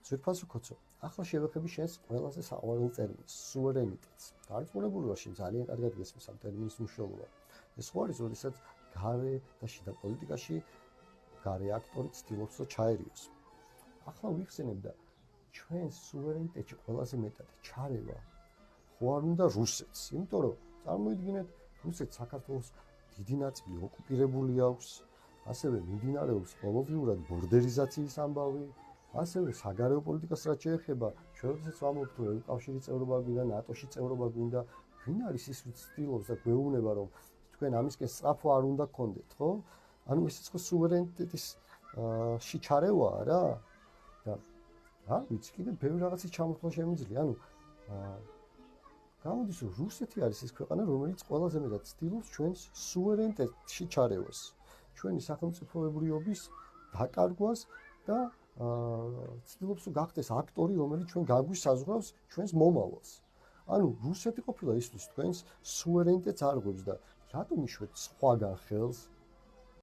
ძვირფასო ქოცო, ახლა შევეხები შენს ყველაზე საყვარელ ტერმინს, სუვერენიტეტს. გარკვეული ვარ შენ ძალიან კარგად გესმის ამ ტერმინის მნიშვნელობა. ეს ხო არის, როდესაც გარე და შიდა პოლიტიკაში გარე აქტორი ცდილობს რომ ჩაერიოს. ახლა ვიხსენებ და ჩვენს სუვერენიტეტში ყველაზე მეტად ჩარევა ხო არ უნდა რუსეთს, იმიტომ რომ წარმოიდგინეთ, რუსეთს საქართველოს დიდი ნაწილი ოკუპირებული აქვს, ასევე მიმდინარეობს ყოველდღიურად ბორდერიზაციის ამბავი, ასევე საგარეო პოლიტიკას რაც შეეხება, ჩვენ როდესაც ვამბობთ რომ ევროკავშირის წევრობა გვინდა, ნატოში წევრობა გვინდა, ვინ არის ის ვინც ცდილობს და გვეუბნება რომ თქვენ ამისკენ სწრაფვა არ უნდა გქონდეთ, ხო? ანუ ესეც ხო სუვერენიტეტის ჩარევაა რა? და არ ვიცი, კიდე ბევრი რაღაცის ჩამოთვლა შემიძლია, ანუ გამოდის რომ რუსეთი არის ის ქვეყანა, რომელიც ყველაზე მეტად ცდილობს ჩვენს სუვერენიტეტში ჩარევას, ჩვენი სახელმწიფოებრიობის დაკარგვას და ცდილობს რომ გახდეს აქტორი, რომელიც ჩვენ გაგვისაზღვრავს ჩვენს მომავალს. ანუ რუსეთი ყოფილა ისმის თქვენს სუვერენიტეტს არღვევს და რატომ იშვეთ სხვაგან ხელს?